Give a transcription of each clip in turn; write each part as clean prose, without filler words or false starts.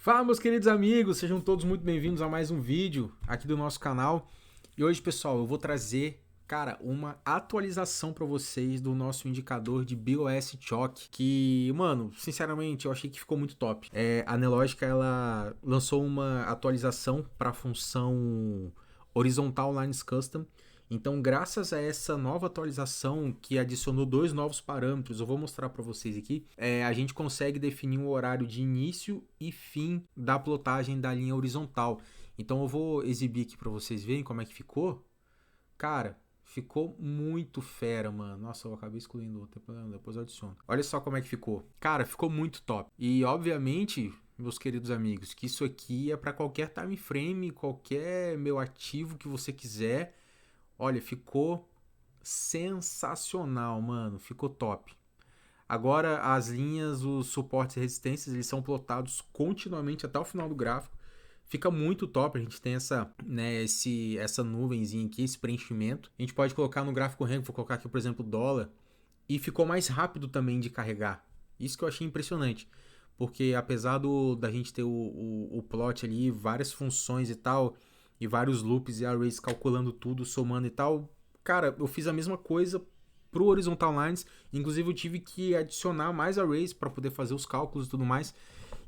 Fala, meus queridos amigos, sejam todos muito bem-vindos a mais um vídeo aqui do nosso canal. E hoje, pessoal, eu vou trazer, cara, uma atualização para vocês do nosso indicador de BOS Choke, que, mano, sinceramente, eu achei que ficou muito top. A Nelogica, ela lançou uma atualização para a função Horizontal Lines Custom. Então, graças a essa nova atualização que adicionou dois novos parâmetros, eu vou mostrar para vocês aqui, a gente consegue definir um horário de início e fim da plotagem da linha horizontal. Então, eu vou exibir aqui para vocês verem como é que ficou. Cara, ficou muito fera, mano. Nossa, eu acabei excluindo outro, depois eu adiciono. Olha só como é que ficou. Cara, ficou muito top. E, obviamente, meus queridos amigos, que isso aqui é para qualquer time frame, qualquer meu ativo que você quiser. Olha, ficou sensacional, mano. Ficou top. Agora as linhas, os suportes e resistências, eles são plotados continuamente até o final do gráfico. Fica muito top. A gente tem essa, né, essa nuvenzinha aqui, esse preenchimento. A gente pode colocar no gráfico rank, vou colocar aqui, por exemplo, dólar. E ficou mais rápido também de carregar. Isso que eu achei impressionante. Porque apesar da gente ter o plot ali, várias funções e tal, e vários loops e arrays calculando tudo, somando e tal, cara, eu fiz a mesma coisa pro Horizontal Lines. Inclusive eu tive que adicionar mais arrays para poder fazer os cálculos e tudo mais.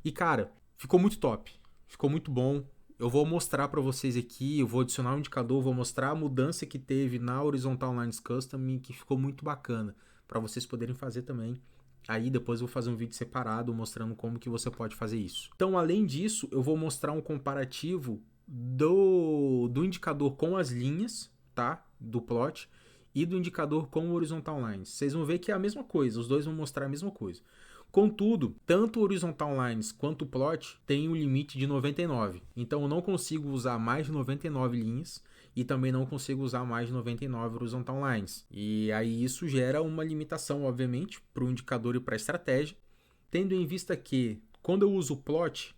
E cara, ficou muito top. Ficou muito bom. Eu vou mostrar para vocês aqui, eu vou adicionar um indicador, vou mostrar a mudança que teve na Horizontal Lines Custom e que ficou muito bacana para vocês poderem fazer também. Aí depois eu vou fazer um vídeo separado mostrando como que você pode fazer isso. Então, além disso, eu vou mostrar um comparativo do indicador com as linhas, tá? Do plot e do indicador com o Horizontal Lines. Vocês vão ver que é a mesma coisa, os dois vão mostrar a mesma coisa. Contudo, tanto o Horizontal Lines quanto o plot tem um limite de 99. Então eu não consigo usar mais de 99 linhas e também não consigo usar mais de 99 Horizontal Lines. E aí isso gera uma limitação, obviamente, para o indicador e para a estratégia, tendo em vista que quando eu uso o plot,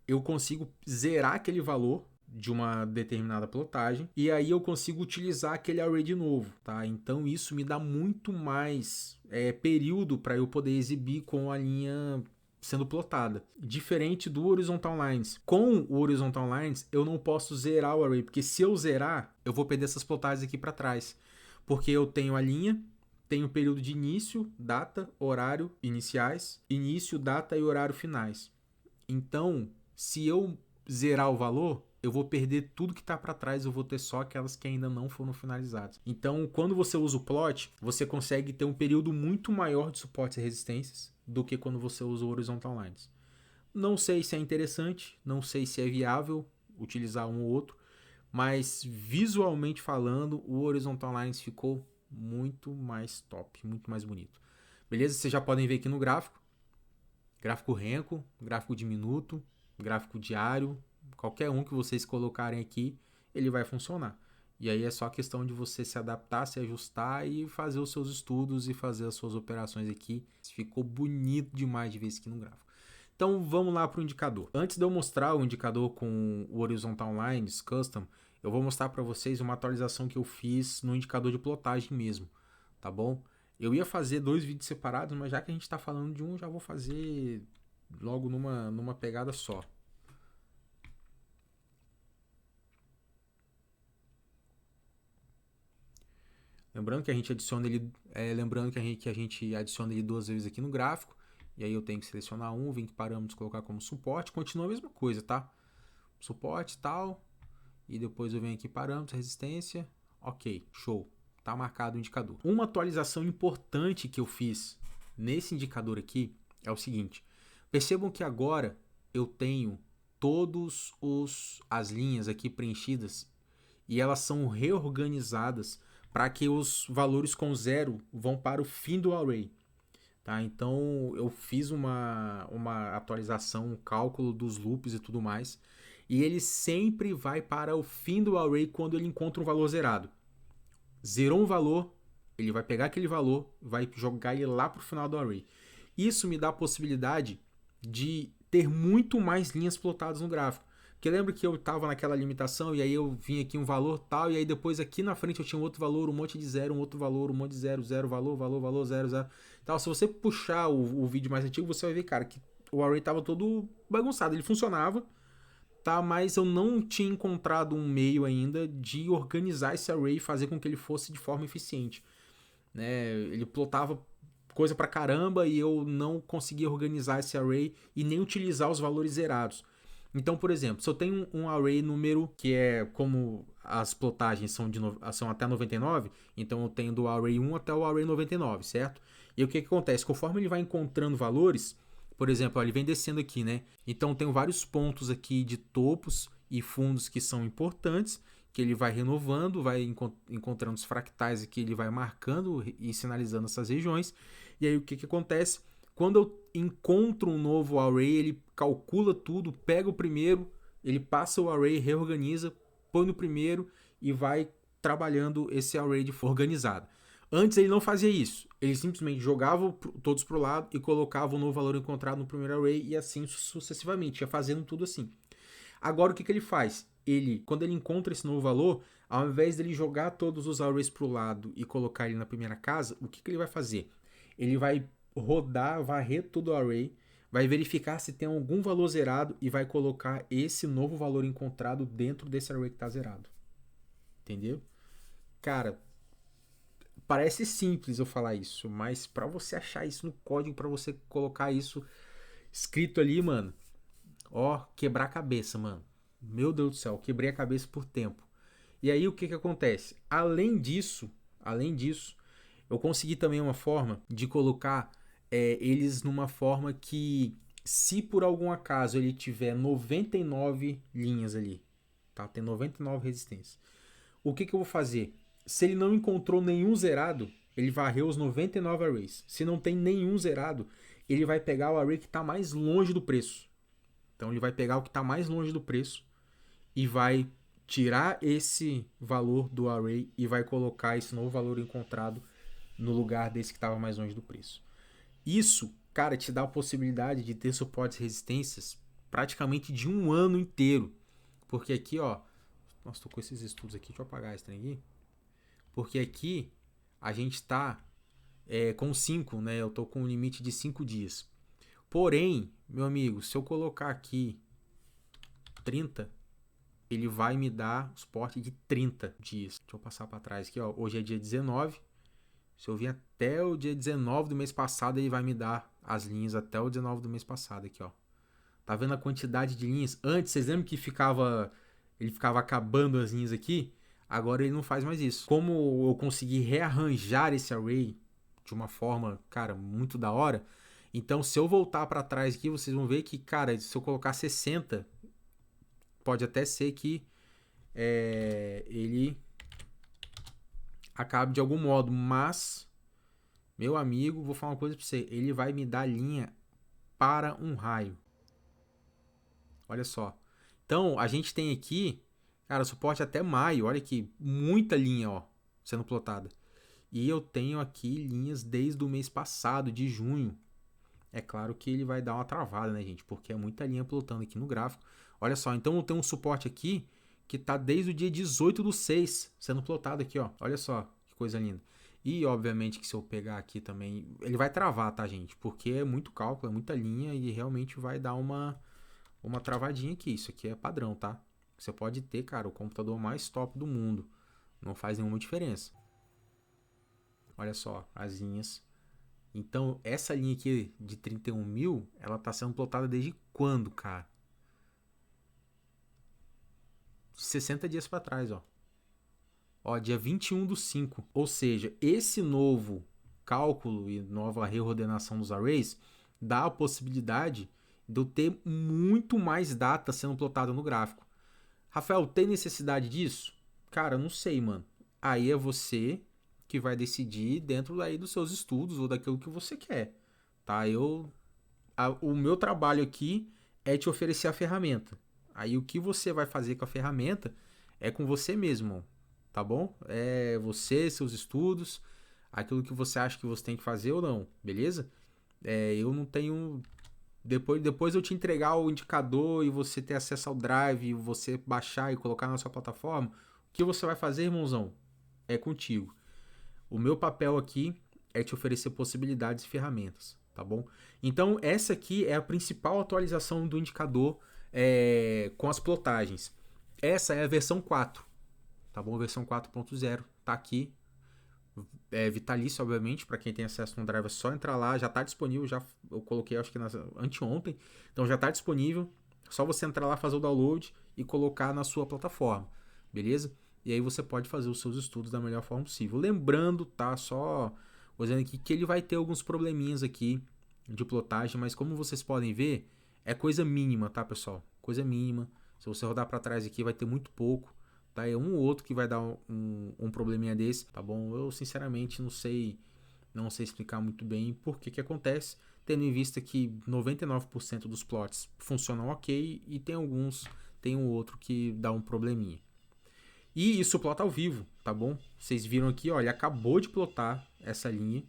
eu consigo zerar aquele valor de uma determinada plotagem e aí eu consigo utilizar aquele array de novo, tá? Então isso me dá muito mais período para eu poder exibir com a linha sendo plotada. Diferente do Horizontal Lines. Com o Horizontal Lines eu não posso zerar o array, porque se eu zerar, eu vou perder essas plotagens aqui para trás. Porque eu tenho a linha, tenho o período de início, data, horário iniciais, início, data e horário finais. Então, se eu zerar o valor, eu vou perder tudo que está para trás, eu vou ter só aquelas que ainda não foram finalizadas. Então, quando você usa o plot, você consegue ter um período muito maior de suportes e resistências do que quando você usa o Horizontal Lines. Não sei se é interessante, não sei se é viável utilizar um ou outro, mas visualmente falando, o Horizontal Lines ficou muito mais top, muito mais bonito. Beleza? Vocês já podem ver aqui no gráfico. Gráfico Renko, gráfico de minuto, gráfico diário, qualquer um que vocês colocarem aqui, ele vai funcionar. E aí é só questão de você se adaptar, se ajustar e fazer os seus estudos e fazer as suas operações aqui. Ficou bonito demais de ver isso aqui no gráfico. Então vamos lá para o indicador. Antes de eu mostrar o indicador com o Horizontal Lines Custom, eu vou mostrar para vocês uma atualização que eu fiz no indicador de plotagem mesmo, tá bom? Eu ia fazer dois vídeos separados, mas já que a gente está falando de um, já vou fazer logo numa pegada só. Lembrando que a gente adiciona ele, que a gente adiciona ele duas vezes aqui no gráfico. E aí eu tenho que selecionar um, vir em parâmetros, colocar como suporte. Continua a mesma coisa, tá? Suporte tal. E depois eu venho aqui parâmetros, resistência. Ok, show. Tá marcado o indicador. Uma atualização importante que eu fiz nesse indicador aqui é o seguinte. Percebam que agora eu tenho todas as linhas aqui preenchidas e elas são reorganizadas para que os valores com zero vão para o fim do array. Tá? Então eu fiz uma atualização, um cálculo dos loops e tudo mais, e ele sempre vai para o fim do array quando ele encontra um valor zerado. Zerou um valor, ele vai pegar aquele valor, vai jogar ele lá para o final do array. Isso me dá a possibilidade de ter muito mais linhas plotadas no gráfico. Porque lembra que eu estava naquela limitação e aí eu vim aqui um valor tal, e aí depois aqui na frente eu tinha um outro valor, um monte de zero, um outro valor, um monte de zero, zero, valor, valor, valor, zero, zero. Então, se você puxar o vídeo mais antigo, você vai ver, cara, que o array estava todo bagunçado. Ele funcionava, tá? Mas eu não tinha encontrado um meio ainda de organizar esse array e fazer com que ele fosse de forma eficiente, né? Ele plotava coisa pra caramba e eu não conseguia organizar esse array e nem utilizar os valores zerados. Então, por exemplo, se eu tenho um array número que é como as plotagens são até 99, então eu tenho do array 1 até o array 99, certo? E o que acontece? Conforme ele vai encontrando valores, por exemplo, ó, ele vem descendo aqui, né? Então tem vários pontos aqui de topos e fundos que são importantes, que ele vai renovando, vai encontrando os fractais aqui, ele vai marcando e sinalizando essas regiões. E aí o que acontece? Quando eu encontro um novo array, ele calcula tudo, pega o primeiro, ele passa o array, reorganiza, põe no primeiro e vai trabalhando esse array de forma organizada. Antes ele não fazia isso, ele simplesmente jogava todos para o lado e colocava um novo valor encontrado no primeiro array e assim sucessivamente, ia fazendo tudo assim. Agora o que ele faz? Quando ele encontra esse novo valor, ao invés dele jogar todos os arrays para o lado e colocar ele na primeira casa, o que ele vai fazer? Ele vai rodar, varrer todo o array, vai verificar se tem algum valor zerado e vai colocar esse novo valor encontrado dentro desse array que está zerado. Entendeu? Cara, parece simples eu falar isso, mas para você achar isso no código, para você colocar isso escrito ali, mano, ó, quebrar a cabeça, mano. Meu Deus do céu, quebrei a cabeça por tempo. E aí o que acontece? Além disso, eu consegui também uma forma de colocar eles numa forma que, se por algum acaso ele tiver 99 linhas ali, tá? Tem 99 resistências. O que eu vou fazer? Se ele não encontrou nenhum zerado, ele varreu os 99 arrays. Se não tem nenhum zerado, ele vai pegar o array que está mais longe do preço. Então ele vai pegar o que está mais longe do preço e vai tirar esse valor do array e vai colocar esse novo valor encontrado no lugar desse que estava mais longe do preço. Isso, cara, te dá a possibilidade de ter suportes e resistências praticamente de um ano inteiro. Porque aqui, ó... Nossa, tô com esses estudos aqui. Deixa eu apagar esse trem aqui. Porque aqui a gente tá com 5, né? Eu tô com um limite de 5 dias. Porém, meu amigo, se eu colocar aqui 30, ele vai me dar suporte de 30 dias. Deixa eu passar para trás aqui, ó. Hoje é dia 19. Se eu vir até o dia 19 do mês passado, ele vai me dar as linhas até o 19 do mês passado aqui, ó. Tá vendo a quantidade de linhas? Antes, vocês lembram que ele ficava acabando as linhas aqui? Agora ele não faz mais isso. Como eu consegui rearranjar esse array de uma forma, cara, muito da hora. Então, se eu voltar para trás aqui, vocês vão ver que, cara, se eu colocar 60, pode até ser que ele acabe de algum modo, mas, meu amigo, vou falar uma coisa para você, ele vai me dar linha para um raio. Olha só. Então, a gente tem aqui, cara, suporte até maio, olha aqui, muita linha, ó, sendo plotada. E eu tenho aqui linhas desde o mês passado, de junho. É claro que ele vai dar uma travada, né, gente? Porque é muita linha plotando aqui no gráfico. Olha só, então eu tenho um suporte aqui que tá desde o dia 18/6 sendo plotado aqui, ó. Olha só, que coisa linda. E, obviamente, que se eu pegar aqui também... Ele vai travar, tá, gente? Porque é muito cálculo, é muita linha e realmente vai dar uma travadinha aqui. Isso aqui é padrão, tá? Você pode ter, cara, o computador mais top do mundo. Não faz nenhuma diferença. Olha só, as linhas. Então, essa linha aqui de 31 mil, ela tá sendo plotada desde quando, cara? 60 dias para trás, ó. Ó, dia 21/5. Ou seja, esse novo cálculo e nova reordenação dos arrays dá a possibilidade de eu ter muito mais data sendo plotada no gráfico. Rafael, tem necessidade disso? Cara, não sei, mano. Aí é você que vai decidir dentro daí dos seus estudos ou daquilo que você quer, tá? O meu trabalho aqui é te oferecer a ferramenta. Aí o que você vai fazer com a ferramenta é com você mesmo, tá bom? É você, seus estudos, aquilo que você acha que você tem que fazer ou não, beleza? Eu não tenho... Depois eu te entregar o indicador e você ter acesso ao drive, você baixar e colocar na sua plataforma, o que você vai fazer, irmãozão? É contigo. O meu papel aqui é te oferecer possibilidades e ferramentas, tá bom? Então, essa aqui é a principal atualização do indicador com as plotagens. Essa é a versão 4, tá bom? A versão 4.0 tá aqui. Vitalício, obviamente, para quem tem acesso no Drive é só entrar lá, já está disponível, eu coloquei acho que anteontem, então já está disponível, só você entrar lá, fazer o download e colocar na sua plataforma, beleza? E aí você pode fazer os seus estudos da melhor forma possível. Lembrando, tá, só dizendo aqui que ele vai ter alguns probleminhas aqui de plotagem, mas como vocês podem ver, é coisa mínima, tá, pessoal? Coisa mínima. Se você rodar para trás aqui, vai ter muito pouco. Tá? É um ou outro que vai dar um probleminha desse, tá bom? Eu sinceramente não sei explicar muito bem por que acontece, tendo em vista que 99% dos plots funcionam ok e tem um outro que dá um probleminha. E isso plota ao vivo, tá bom? Vocês viram aqui, ó, ele acabou de plotar essa linha,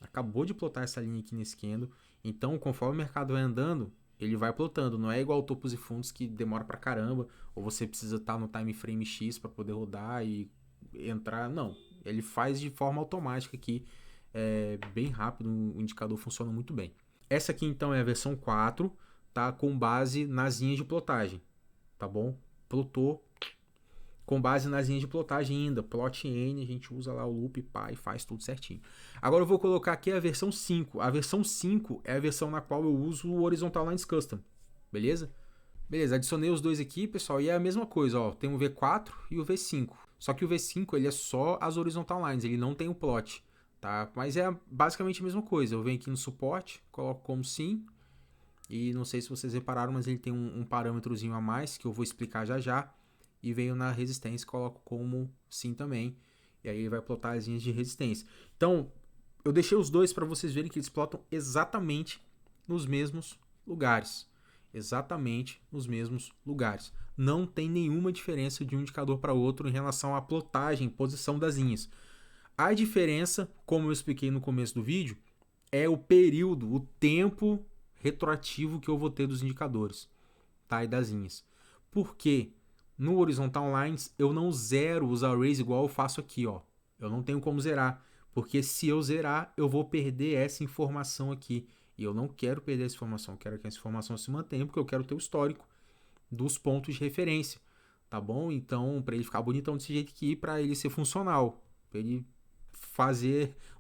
aqui nesse candle. Então, conforme o mercado vai andando, ele vai plotando, não é igual topos e fundos que demora pra caramba, ou você precisa estar no time frame X para poder rodar e entrar, não, ele faz de forma automática aqui, bem rápido, o indicador funciona muito bem. Essa aqui então é a versão 4, tá, com base nas linhas de plotagem, tá bom? Plotou com base nas linhas de plotagem ainda, plot N, a gente usa lá o loop, pá, e faz tudo certinho. Agora eu vou colocar aqui a versão 5. A versão 5 é a versão na qual eu uso o Horizontal Lines Custom, beleza? Beleza, adicionei os dois aqui, pessoal, e é a mesma coisa, ó, tem o V4 e o V5. Só que o V5, ele é só as Horizontal Lines, ele não tem o plot, tá? Mas é basicamente a mesma coisa. Eu venho aqui no suporte, coloco como sim, e não sei se vocês repararam, mas ele tem um parâmetrozinho a mais, que eu vou explicar já já. E venho na resistência, coloco como sim também. E aí ele vai plotar as linhas de resistência. Então, eu deixei os dois para vocês verem que eles plotam exatamente nos mesmos lugares. Exatamente nos mesmos lugares. Não tem nenhuma diferença de um indicador para outro em relação à plotagem, posição das linhas. A diferença, como eu expliquei no começo do vídeo, é o período, o tempo retroativo que eu vou ter dos indicadores, tá? E das linhas. Por quê? No Horizontal Lines, eu não zero os arrays igual eu faço aqui, ó. Eu não tenho como zerar, porque se eu zerar, eu vou perder essa informação aqui. E eu não quero perder essa informação, eu quero que essa informação se mantenha, porque eu quero ter o histórico dos pontos de referência, tá bom? Então, para ele ficar bonitão desse jeito aqui, para ele ser funcional, para ele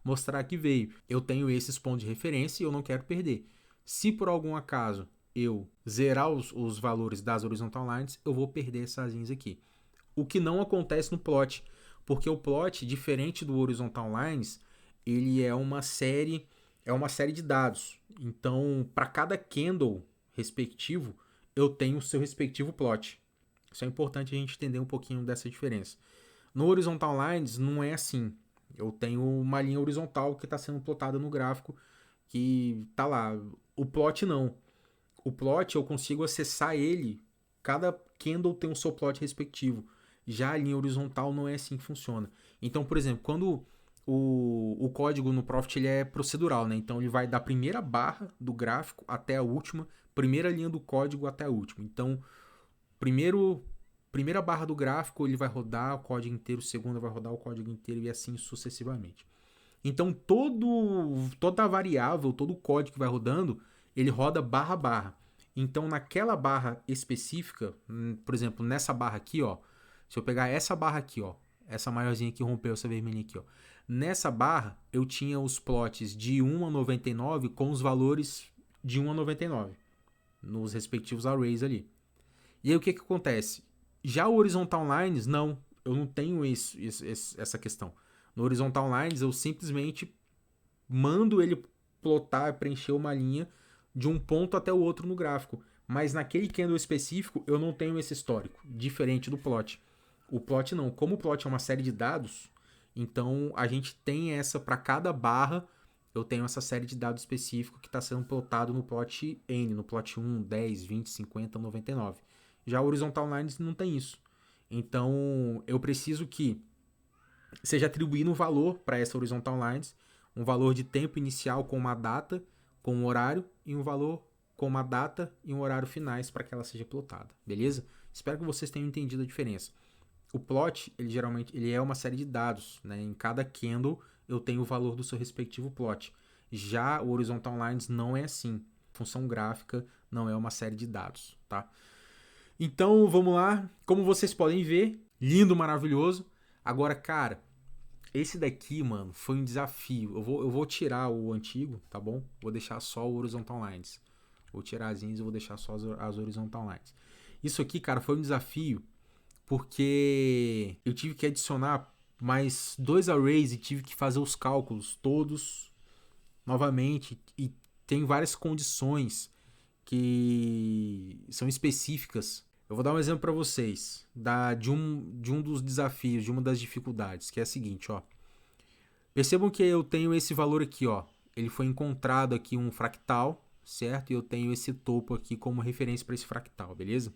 mostrar que veio. Eu tenho esses pontos de referência e eu não quero perder. Se por algum acaso eu zerar os valores das horizontal lines, eu vou perder essas linhas aqui. O que não acontece no plot, porque o plot, diferente do horizontal lines, ele é uma série de dados. Então, para cada candle respectivo, eu tenho o seu respectivo plot. Isso é importante a gente entender um pouquinho dessa diferença. No horizontal lines não é assim. Eu tenho uma linha horizontal que está sendo plotada no gráfico, que tá lá. O plot não. O plot eu consigo acessar ele, cada candle tem o seu plot respectivo. Já a linha horizontal não é assim que funciona. Então, por exemplo, quando o código no Profit ele é procedural, né? Então ele vai da primeira barra do gráfico até a última, primeira linha do código até a última. Então, primeira barra do gráfico ele vai rodar o código inteiro, segunda vai rodar o código inteiro e assim sucessivamente. Então toda a variável, todo o código que vai rodando, ele roda barra a barra. Então naquela barra específica, por exemplo, nessa barra aqui, ó, se eu pegar essa barra aqui, ó, essa maiorzinha que rompeu essa vermelhinha aqui, ó, nessa barra eu tinha os plots de 1 a 99 com os valores de 1 a 99 nos respectivos arrays ali. E aí o que acontece? Já o horizontal lines, não, eu não tenho essa questão. No horizontal lines eu simplesmente mando ele plotar, preencher uma linha de um ponto até o outro no gráfico. Mas naquele candle específico eu não tenho esse histórico, diferente do plot. O plot não, como o plot é uma série de dados, então a gente tem essa para cada barra, eu tenho essa série de dados específico que está sendo plotado no plot N, no plot 1, 10, 20, 50, 99. Já o horizontal lines não tem isso. Então eu preciso que seja atribuído um valor para essa horizontal lines, um valor de tempo inicial com uma data, com um horário, e um valor com uma data e um horário finais para que ela seja plotada, beleza? Espero que vocês tenham entendido a diferença. O plot, ele geralmente é uma série de dados, né? Em cada candle eu tenho o valor do seu respectivo plot. Já o Horizontal Lines não é assim. Função gráfica não é uma série de dados, tá? Então, vamos lá. Como vocês podem ver, lindo, maravilhoso. Agora, cara, esse daqui, mano, foi um desafio. Eu vou tirar o antigo, tá bom? Vou deixar só o Horizontal Lines. Vou tirar as linhas e vou deixar só as Horizontal Lines. Isso aqui, cara, foi um desafio porque eu tive que adicionar mais 2 arrays e tive que fazer os cálculos todos novamente. E tem várias condições que são específicas. Eu vou dar um exemplo para vocês de um dos desafios, de uma das dificuldades, que é a seguinte, ó. Percebam que eu tenho esse valor aqui, ó. Ele foi encontrado aqui um fractal, certo? E eu tenho esse topo aqui como referência para esse fractal, beleza?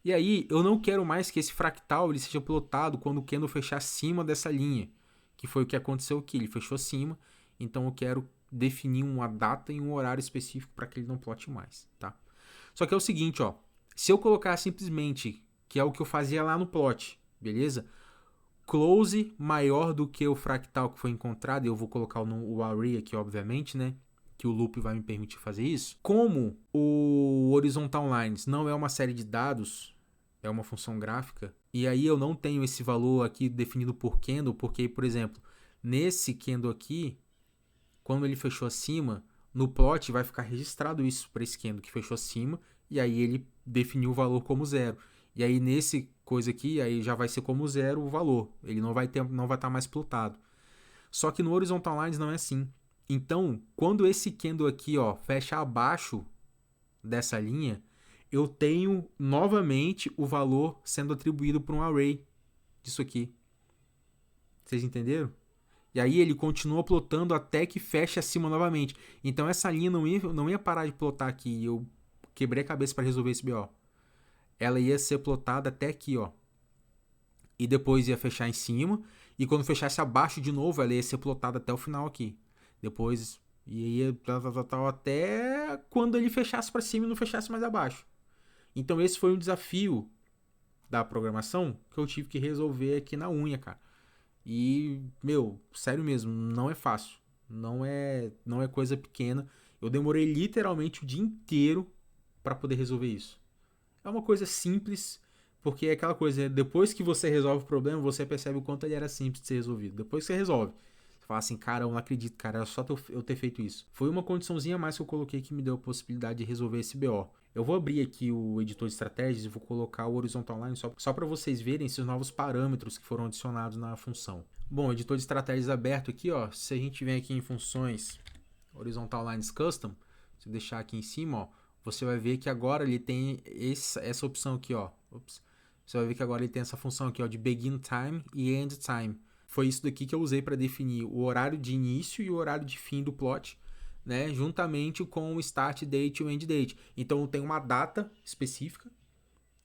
E aí, eu não quero mais que esse fractal ele seja plotado quando o candle fechar acima dessa linha, que foi o que aconteceu aqui. Ele fechou acima, então eu quero definir uma data e um horário específico para que ele não plote mais, tá? Só que é o seguinte, ó. Se eu colocar simplesmente, que é o que eu fazia lá no plot, beleza? Close maior do que o fractal que foi encontrado, e eu vou colocar o array aqui, obviamente, né? Que o loop vai me permitir fazer isso. Como o Horizontal Lines não é uma série de dados, é uma função gráfica, e aí eu não tenho esse valor aqui definido por candle, porque, por exemplo, nesse candle aqui, quando ele fechou acima, no plot vai ficar registrado isso para esse candle que fechou acima, e aí ele definiu o valor como 0. E aí nesse coisa aqui, aí já vai ser como 0 o valor. Ele não vai estar mais plotado. Só que no Horizontal Lines não é assim. Então, quando esse candle aqui, ó, fecha abaixo dessa linha, eu tenho novamente o valor sendo atribuído por um array disso aqui. Vocês entenderam? E aí ele continua plotando até que feche acima novamente. Então essa linha não ia parar de plotar aqui. Eu quebrei a cabeça para resolver esse BO. Ela ia ser plotada até aqui, ó. E depois ia fechar em cima. E quando fechasse abaixo de novo, ela ia ser plotada até o final aqui. Depois ia até quando ele fechasse para cima e não fechasse mais abaixo. Então esse foi um desafio da programação que eu tive que resolver aqui na unha, cara. E, meu, sério mesmo, não é fácil. Não é coisa pequena. Eu demorei literalmente o dia inteiro para poder resolver isso. É uma coisa simples, porque é aquela coisa, depois que você resolve o problema, você percebe o quanto ele era simples de ser resolvido. Depois que você resolve, você fala assim, cara, eu não acredito, cara, era só eu ter feito isso. Foi uma condiçãozinha a mais que eu coloquei que me deu a possibilidade de resolver esse BO. Eu vou abrir aqui o editor de estratégias e vou colocar o Horizontal Line só para vocês verem esses novos parâmetros que foram adicionados na função. Bom, editor de estratégias aberto aqui, ó. Se a gente vem aqui em funções Horizontal Lines Custom, se eu deixar aqui em cima, ó, você vai ver que agora ele tem essa opção aqui, ó. Ups. Você vai ver que agora ele tem essa função aqui, ó, de Begin Time e End Time. Foi isso daqui que eu usei para definir o horário de início e o horário de fim do plot, né, juntamente com o Start Date e o End Date. Então tem uma data específica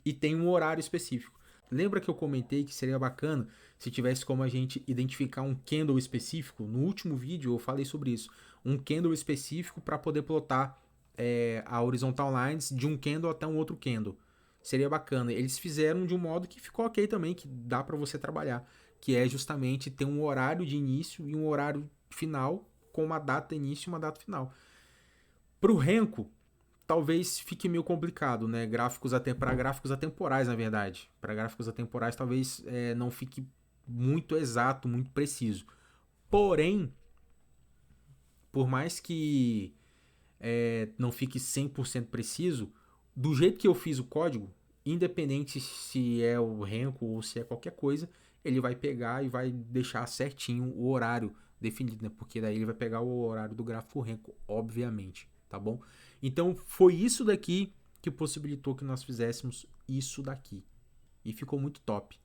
e tem um horário específico. Lembra que eu comentei que seria bacana se tivesse como a gente identificar um candle específico? No último vídeo eu falei sobre isso. Um candle específico para poder plotar a horizontal lines de um candle até um outro candle. Seria bacana. Eles fizeram de um modo que ficou ok também, que dá para você trabalhar. Que é justamente ter um horário de início e um horário final com uma data início e uma data final. Para o Renko, talvez fique meio complicado, né? Para gráficos atemporais, na verdade. Para gráficos atemporais, talvez não fique muito exato, muito preciso. Porém, por mais que não fique 100% preciso, do jeito que eu fiz o código, independente se é o Renko ou se é qualquer coisa, ele vai pegar e vai deixar certinho o horário definido, né? Porque daí ele vai pegar o horário do gráfico Renko, obviamente, tá bom? Então foi isso daqui que possibilitou que nós fizéssemos isso daqui. E ficou muito top.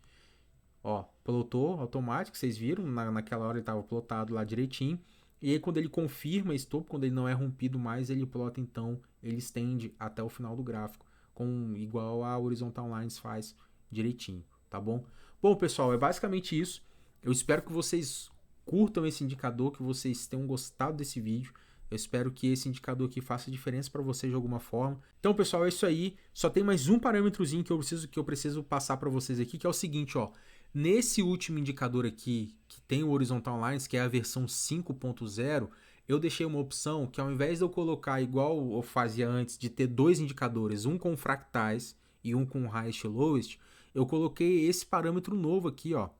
Ó, plotou automático, vocês viram? Naquela hora ele estava plotado lá direitinho. E aí quando ele confirma esse topo, quando ele não é rompido mais, ele plota então, ele estende até o final do gráfico, igual a Horizontal Lines faz direitinho, tá bom? Bom, pessoal, é basicamente isso. Eu espero que vocês curtam esse indicador, que vocês tenham gostado desse vídeo. Eu espero que esse indicador aqui faça diferença para vocês de alguma forma. Então, pessoal, é isso aí. Só tem mais um parâmetrozinho que eu preciso passar para vocês aqui, que é o seguinte, ó. Nesse último indicador aqui, que tem o Horizontal Lines, que é a versão 5.0, eu deixei uma opção que ao invés de eu colocar igual eu fazia antes, de ter dois indicadores, um com fractais e um com highest e lowest, eu coloquei esse parâmetro novo aqui, ó,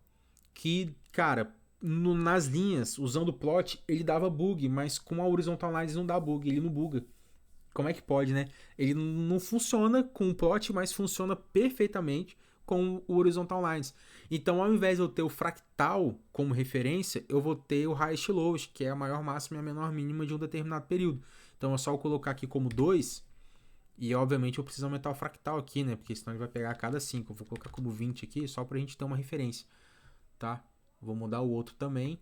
que, cara, nas linhas, usando o plot, ele dava bug, mas com a horizontal lines não dá bug, ele não buga. Como é que pode, né? Ele não funciona com o plot, mas funciona perfeitamente com o horizontal lines. Então, ao invés de eu ter o fractal como referência, eu vou ter o highest e lowest, que é a maior máxima e a menor mínima de um determinado período. Então, é só eu colocar aqui como 2, e obviamente eu preciso aumentar o fractal aqui, né? Porque senão ele vai pegar a cada 5. Eu vou colocar como 20 aqui, só pra gente ter uma referência, tá? Vou mudar o outro também,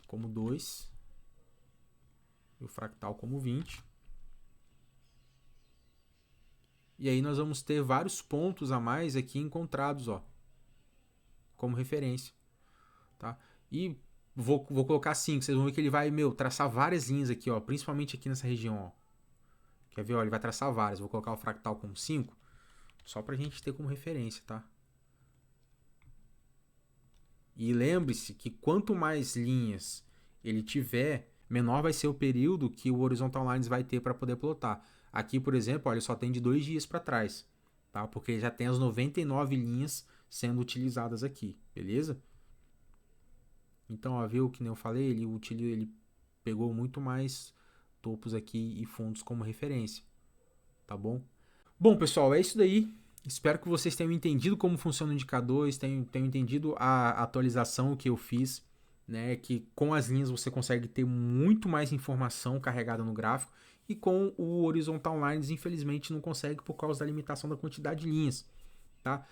como 2, e o fractal como 20. E aí nós vamos ter vários pontos a mais aqui encontrados, ó, como referência, tá? E vou colocar 5, vocês vão ver que ele vai, traçar várias linhas aqui, ó, principalmente aqui nessa região, ó. Quer ver, ó, ele vai traçar várias. Vou colocar o fractal como 5, só pra gente ter como referência, tá? E lembre-se que quanto mais linhas ele tiver, menor vai ser o período que o horizontal lines vai ter para poder plotar. Aqui, por exemplo, olha, só tem de 2 dias para trás, tá? Porque já tem as 99 linhas sendo utilizadas aqui, beleza? Então, ó, viu que nem eu falei, ele pegou muito mais topos aqui e fundos como referência, tá bom? Bom, pessoal, é isso daí. Espero que vocês tenham entendido como funciona o indicador, tenham entendido a atualização que eu fiz, né? Que com as linhas você consegue ter muito mais informação carregada no gráfico, e com o horizontal lines, infelizmente, não consegue por causa da limitação da quantidade de linhas, tá?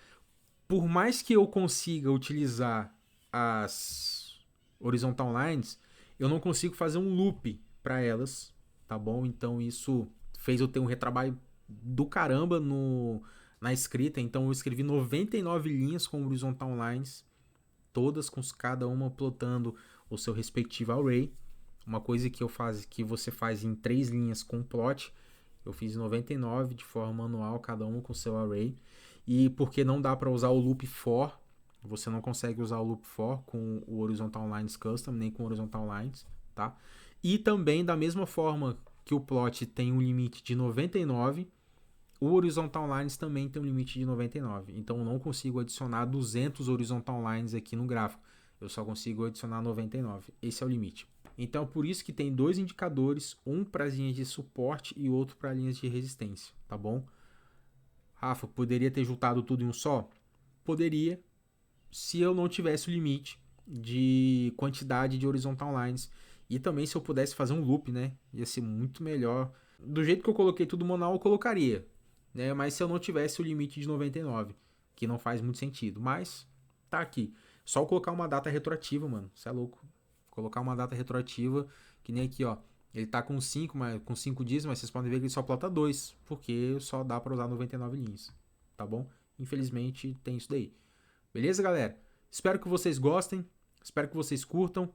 Por mais que eu consiga utilizar as horizontal lines, eu não consigo fazer um loop para elas, tá bom? Então isso fez eu ter um retrabalho do caramba na escrita. Então eu escrevi 99 linhas com horizontal lines, todas com cada uma plotando o seu respectivo array. Uma coisa que você faz em 3 linhas com plot, eu fiz 99 de forma manual, cada uma com seu array. E porque não dá para usar o loop for, você não consegue usar o loop for com o horizontal lines custom, nem com horizontal lines, tá? E também da mesma forma que o plot tem um limite de 99, o horizontal lines também tem um limite de 99. Então eu não consigo adicionar 200 horizontal lines aqui no gráfico. Eu só consigo adicionar 99. Esse é o limite. Então por isso que tem dois indicadores, um para as linhas de suporte e outro para linhas de resistência, tá bom? Rafa, poderia ter juntado tudo em um só? Poderia, se eu não tivesse o limite de quantidade de horizontal lines. E também se eu pudesse fazer um loop, né? Ia ser muito melhor. Do jeito que eu coloquei tudo manual, eu colocaria, né? Mas se eu não tivesse o limite de 99, que não faz muito sentido. Mas tá aqui. Só colocar uma data retroativa, mano. Você é louco. Colocar uma data retroativa, que nem aqui, ó. Ele tá com 5 dias, mas vocês podem ver que ele só plota 2, porque só dá para usar 99 linhas, tá bom? Infelizmente tem isso daí. Beleza, galera? Espero que vocês gostem, espero que vocês curtam.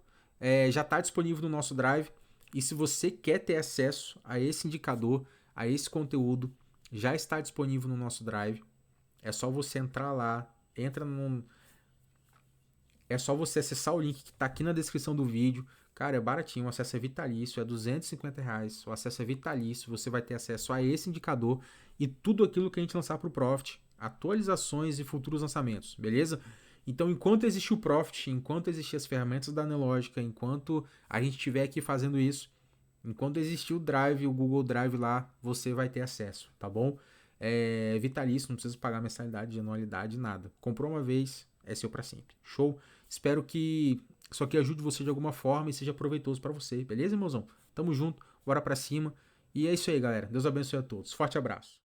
Já está disponível no nosso Drive. E se você quer ter acesso a esse indicador, a esse conteúdo, já está disponível no nosso Drive. É só você entrar lá, é só você acessar o link que está aqui na descrição do vídeo. Cara, é baratinho, o acesso é vitalício, é R$250. O acesso é vitalício, você vai ter acesso a esse indicador e tudo aquilo que a gente lançar para o Profit, atualizações e futuros lançamentos, beleza? Então, enquanto existir o Profit, enquanto existir as ferramentas da Nelogica, enquanto a gente estiver aqui fazendo isso, enquanto existir o Drive, o Google Drive lá, você vai ter acesso, tá bom? É vitalício, não precisa pagar mensalidade de anualidade, nada. Comprou uma vez, é seu para sempre. Show? Espero que isso aqui ajude você de alguma forma e seja proveitoso para você, beleza, irmãozão? Tamo junto, bora pra cima. E é isso aí, galera. Deus abençoe a todos. Forte abraço.